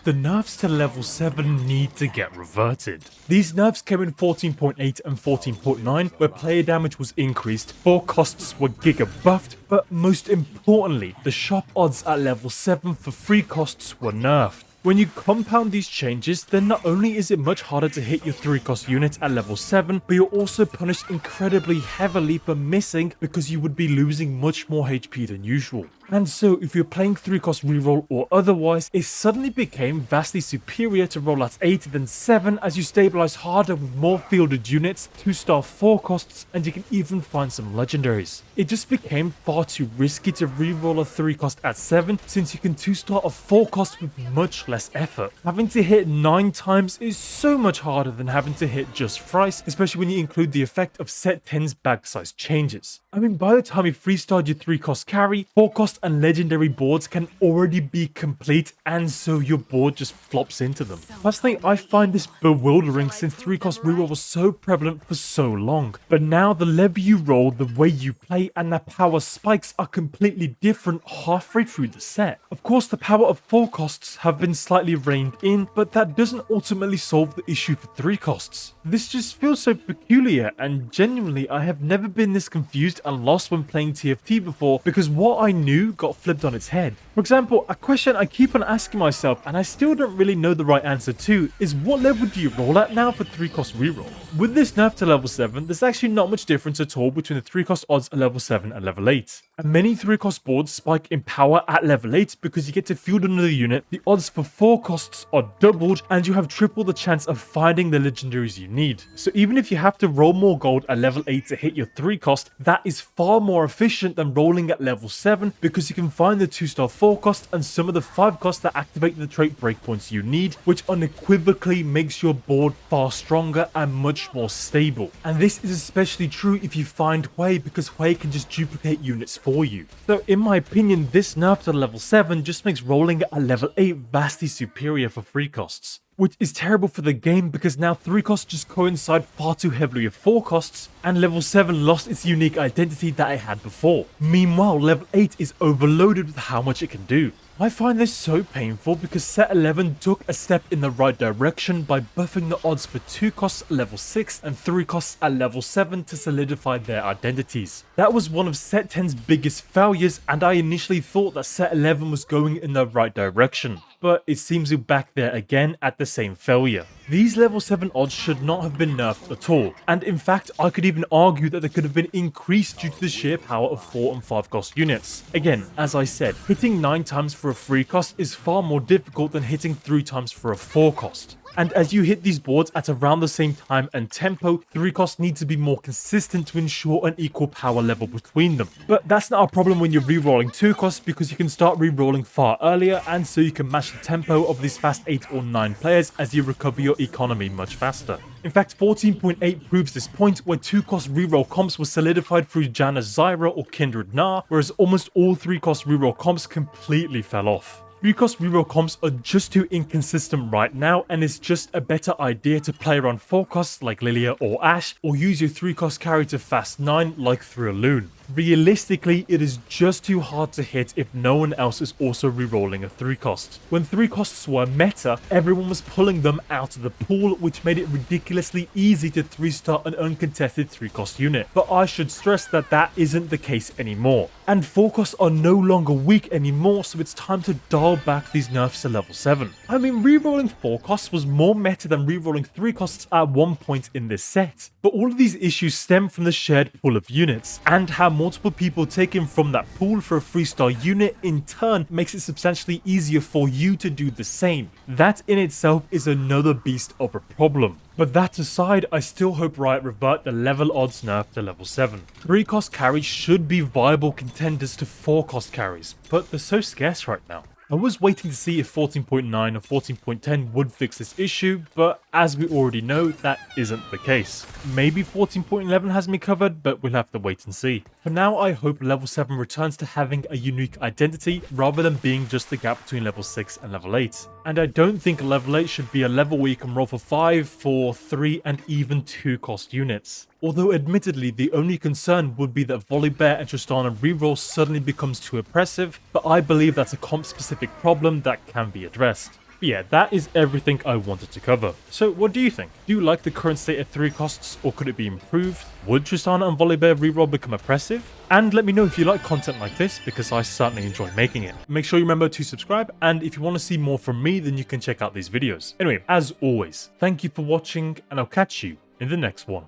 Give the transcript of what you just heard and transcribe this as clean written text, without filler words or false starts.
the nerfs to level 7 need to get reverted. These nerfs came in 14.8 and 14.9, where player damage was increased, 4 costs were giga buffed, but most importantly, the shop odds at level 7 for 3 costs were nerfed. When you compound these changes, then not only is it much harder to hit your 3 cost units at level 7, but you're also punished incredibly heavily for missing because you would be losing much more HP than usual. And so if you're playing 3 cost reroll or otherwise, it suddenly became vastly superior to roll at 8 than 7 as you stabilize harder with more fielded units, 2-star 4 costs, and you can even find some legendaries. It just became far too risky to reroll a 3 cost at 7 since you can 2-star a 4 cost with much less effort. Having to hit 9 times is so much harder than having to hit just thrice, especially when you include the effect of set 10's bag size changes. I mean, by the time you 3-starred your 3 cost carry, 4 cost and legendary boards can already be complete, and so your board just flops into them. Personally, I find this bewildering since 3 cost reroll was so prevalent for so long, but now the lever you roll, the way you play, and the power spikes are completely different halfway through the set. Of course, the power of 4 costs have been slightly reined in, but that doesn't ultimately solve the issue for 3 costs. This just feels so peculiar, and genuinely I have never been this confused and lost when playing TFT before, because what I knew got flipped on its head. For example, a question I keep on asking myself and I still don't really know the right answer to is, what level do you roll at now for 3 cost reroll? With this nerf to level 7, there's actually not much difference at all between the 3 cost odds at level 7 and level 8. And many 3 cost boards spike in power at level 8 because you get to field another unit, the odds for 4 costs are doubled, and you have triple the chance of finding the legendaries you need. So even if you have to roll more gold at level 8 to hit your 3 cost, that is far more efficient than rolling at level 7 because you can find the 2-star 4 cost and some of the 5 costs that activate the trait breakpoints you need, which unequivocally makes your board far stronger and much more stable. And this is especially true if you find Hui, because Hui can just duplicate units for you. So in my opinion, this nerf to level 7 just makes rolling at level 8 vastly superior for 3 costs. Which is terrible for the game because now 3 costs just coincide far too heavily with 4 costs, and level 7 lost its unique identity that it had before. Meanwhile, level 8 is overloaded with how much it can do. I find this so painful because set 11 took a step in the right direction by buffing the odds for 2 costs at level 6 and 3 costs at level 7 to solidify their identities. That was one of set 10's biggest failures, and I initially thought that set 11 was going in the right direction, but it seems we're back there again at the same failure. These level 7 odds should not have been nerfed at all, and in fact I could even argue that they could have been increased due to the sheer power of 4 and 5 cost units. Again, as I said, hitting 9 times for a 3 cost is far more difficult than hitting 3 times for a 4 cost. And as you hit these boards at around the same time and tempo, 3 costs need to be more consistent to ensure an equal power level between them. But that's not a problem when you're rerolling 2 costs because you can start rerolling far earlier, and so you can match the tempo of these fast 8 or 9 players as you recover your economy much faster. In fact, 14.8 proves this point, where 2 cost reroll comps were solidified through Janna's Zyra or Kindred Na, whereas almost all 3 cost reroll comps completely fell off. 3 cost reroll comps are just too inconsistent right now, and it's just a better idea to play around 4 costs like Lilia or Ashe, or use your 3 cost carry to fast 9 like through a Loon. Realistically, it is just too hard to hit if no one else is also rerolling a 3 cost. When 3 costs were meta, everyone was pulling them out of the pool, which made it ridiculously easy to 3-star an uncontested 3 cost unit. But I should stress that that isn't the case anymore. And 4 costs are no longer weak anymore, so it's time to dial back these nerfs to level 7. I mean, rerolling 4 costs was more meta than rerolling 3 costs at one point in this set. But all of these issues stem from the shared pool of units, and how multiple people taken from that pool for a 3-star unit in turn makes it substantially easier for you to do the same. That in itself is another beast of a problem. But that aside, I still hope Riot revert the level odds nerf to level 7. 3 cost carries should be viable contenders to 4 cost carries, but they're so scarce right now. I was waiting to see if 14.9 or 14.10 would fix this issue, but as we already know, that isn't the case. Maybe 14.11 has me covered, but we'll have to wait and see. For now, I hope level 7 returns to having a unique identity rather than being just the gap between level 6 and level 8. And I don't think level 8 should be a level where you can roll for 5, 4, 3 and even 2 cost units. Although admittedly the only concern would be that Volibear and Tristana reroll suddenly becomes too oppressive, but I believe that's a comp specific problem that can be addressed. But yeah, that is everything I wanted to cover. So what do you think? Do you like the current state of 3 costs, or could it be improved? Would Tristana and Volibear reroll become oppressive? And let me know if you like content like this, because I certainly enjoy making it. Make sure you remember to subscribe, and if you want to see more from me, then you can check out these videos. Anyway, as always, thank you for watching, and I'll catch you in the next one.